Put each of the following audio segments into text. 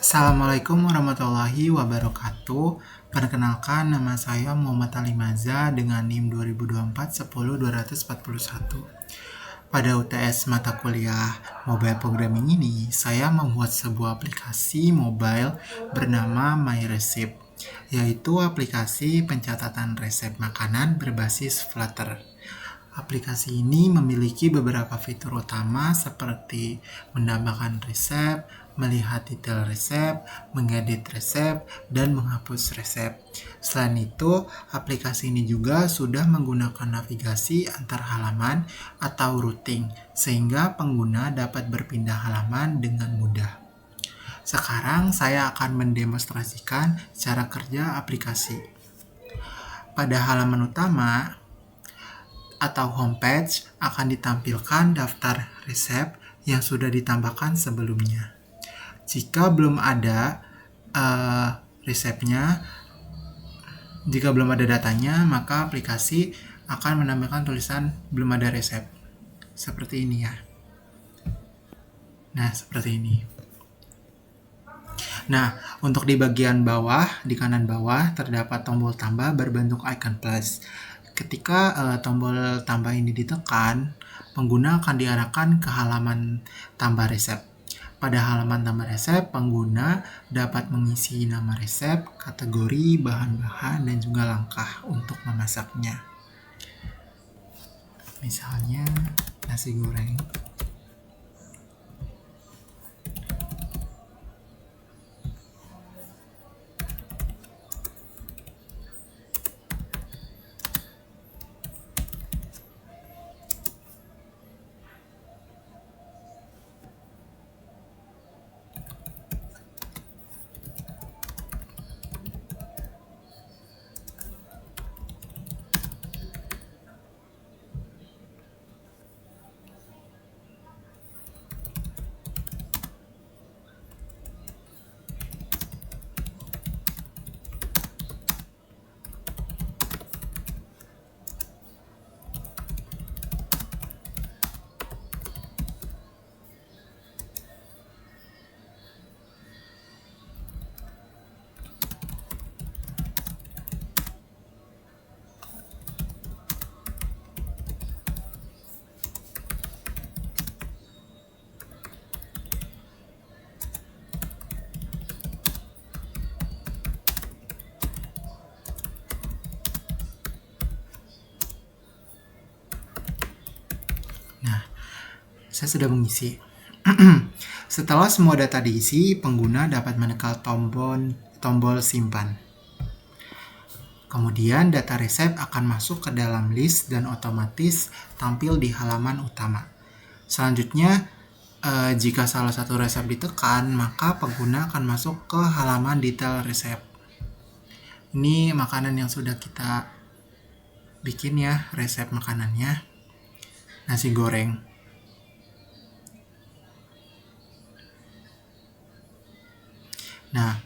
Assalamualaikum warahmatullahi wabarakatuh. Perkenalkan, nama saya Muhammad Ali Maza dengan NIM 2024 Pada UTS mata kuliah Mobile Programming ini, saya membuat sebuah aplikasi mobile bernama MyReceipt, yaitu aplikasi pencatatan resep makanan berbasis Flutter. Aplikasi ini memiliki beberapa fitur utama seperti menambahkan resep, melihat detail resep, mengedit resep, dan menghapus resep. Selain itu, aplikasi ini juga sudah menggunakan navigasi antar halaman atau routing, sehingga pengguna dapat berpindah halaman dengan mudah. Sekarang saya akan mendemonstrasikan cara kerja aplikasi. Pada halaman utama, atau homepage akan ditampilkan daftar resep yang sudah ditambahkan sebelumnya. Jika belum ada datanya, maka aplikasi akan menambahkan tulisan belum ada resep. Seperti ini ya. Nah, seperti ini. Nah, untuk di bagian bawah, di kanan bawah, terdapat tombol tambah berbentuk icon plus. Ketika tombol tambah ini ditekan, pengguna akan diarahkan ke halaman tambah resep. Pada halaman tambah resep, pengguna dapat mengisi nama resep, kategori, bahan-bahan, dan juga langkah untuk memasaknya. Misalnya, nasi goreng. Saya sudah mengisi. Setelah semua data diisi, pengguna dapat menekan tombol simpan. Kemudian data resep akan masuk ke dalam list dan otomatis tampil di halaman utama. Selanjutnya, jika salah satu resep ditekan, maka pengguna akan masuk ke halaman detail resep. Ini makanan yang sudah kita bikin ya, resep makanannya. Nasi goreng. Nah,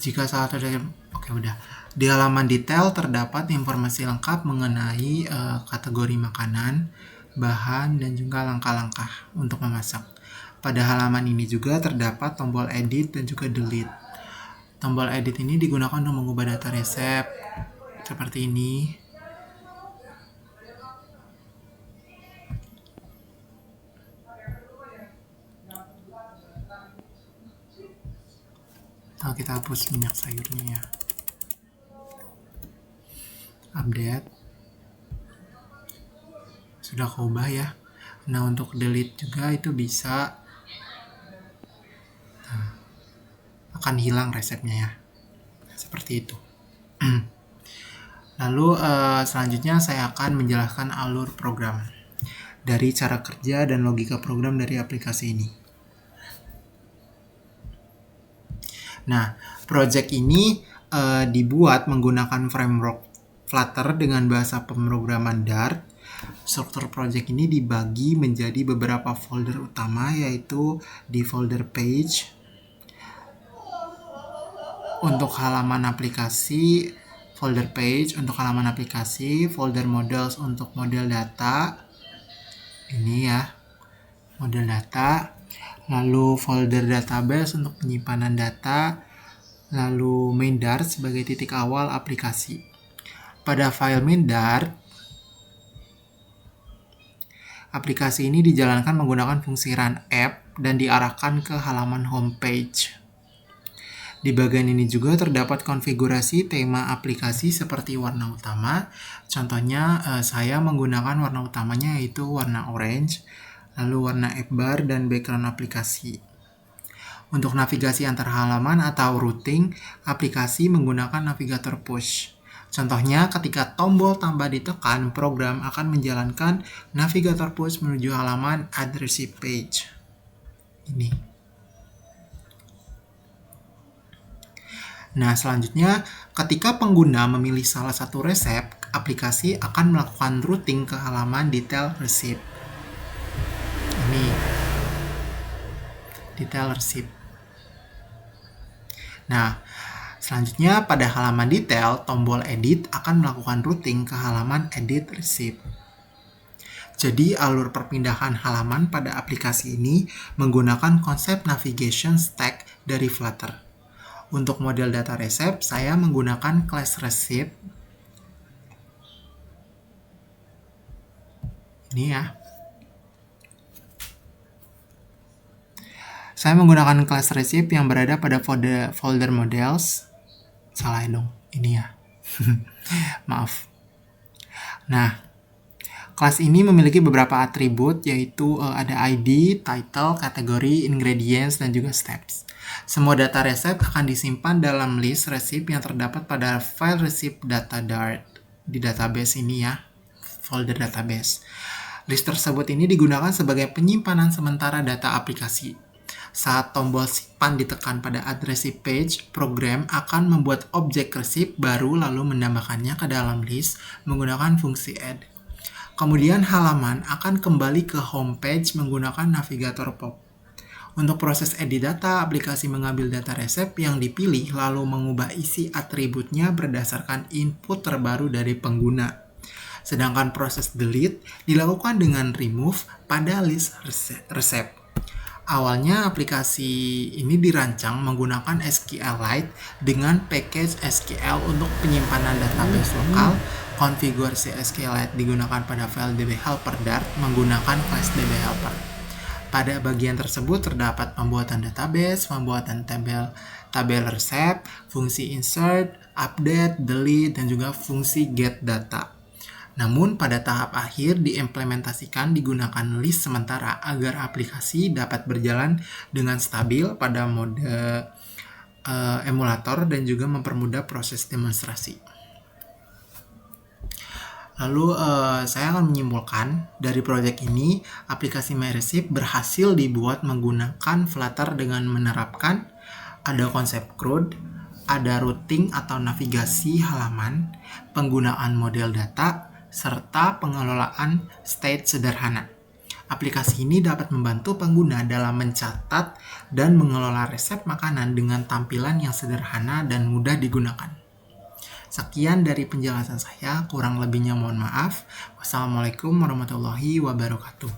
jika salah satu udah. Di halaman detail terdapat informasi lengkap mengenai kategori makanan, bahan, dan juga langkah-langkah untuk memasak. Pada halaman ini juga terdapat tombol edit dan juga delete. Tombol edit ini digunakan untuk mengubah data resep seperti ini. Nah, kita hapus minyak sayurnya ya. Update. Sudah keubah ya. Nah, untuk delete juga itu bisa. Nah, akan hilang resepnya ya. Seperti itu. Lalu selanjutnya saya akan menjelaskan alur program dari cara kerja dan logika program dari aplikasi ini. Nah, project ini dibuat menggunakan framework Flutter dengan bahasa pemrograman Dart. Struktur project ini dibagi menjadi beberapa folder utama, yaitu di folder page untuk halaman aplikasi, folder page untuk halaman aplikasi, folder models untuk model data. Ini ya, model data. Lalu folder database untuk penyimpanan data. Lalu main Dart sebagai titik awal aplikasi. Pada file main Dart, aplikasi ini dijalankan menggunakan fungsi run app dan diarahkan ke halaman homepage. Di bagian ini juga terdapat konfigurasi tema aplikasi seperti warna utama. Contohnya saya menggunakan warna utamanya yaitu warna orange, lalu warna app bar dan background aplikasi. Untuk navigasi antar halaman atau routing, aplikasi menggunakan navigator push. Contohnya ketika tombol tambah ditekan, program akan menjalankan navigator push menuju halaman addressee page. Ini. Nah, selanjutnya ketika pengguna memilih salah satu resep, aplikasi akan melakukan routing ke halaman detail receipt. Ini detail receipt. Nah, selanjutnya pada halaman detail, tombol edit akan melakukan routing ke halaman edit receipt. Jadi alur perpindahan halaman pada aplikasi ini menggunakan konsep navigation stack dari Flutter. Untuk model data resep, saya menggunakan class receipt. Ini ya. Saya menggunakan class receipt yang berada pada folder models. Salah dong, ini ya. Maaf. Nah, kelas ini memiliki beberapa atribut, yaitu ada ID, title, kategori, ingredients, dan juga steps. Semua data resep akan disimpan dalam list resep yang terdapat pada file resep data Dart di database ini ya, folder database. List tersebut ini digunakan sebagai penyimpanan sementara data aplikasi. Saat tombol simpan ditekan pada addressee page, program akan membuat objek resep baru lalu menambahkannya ke dalam list menggunakan fungsi add. Kemudian halaman akan kembali ke homepage menggunakan navigator pop. Untuk proses edit data, aplikasi mengambil data resep yang dipilih lalu mengubah isi atributnya berdasarkan input terbaru dari pengguna. Sedangkan proses delete dilakukan dengan remove pada list resep. Awalnya aplikasi ini dirancang menggunakan SQLite dengan package SQL untuk penyimpanan database lokal. Konfigurasi SQLite digunakan pada file dbhelper Dart menggunakan class dbhelper. Pada bagian tersebut terdapat pembuatan database, pembuatan tabel resep, fungsi insert, update, delete, dan juga fungsi get data. Namun pada tahap akhir diimplementasikan digunakan list sementara agar aplikasi dapat berjalan dengan stabil pada mode emulator dan juga mempermudah proses demonstrasi. Lalu saya akan menyimpulkan dari proyek ini, aplikasi MyReceipt berhasil dibuat menggunakan Flutter dengan menerapkan ada konsep CRUD, ada routing atau navigasi halaman, penggunaan model data, serta pengelolaan state sederhana. Aplikasi ini dapat membantu pengguna dalam mencatat dan mengelola resep makanan dengan tampilan yang sederhana dan mudah digunakan. Sekian dari penjelasan saya, kurang lebihnya mohon maaf. Wassalamualaikum warahmatullahi wabarakatuh.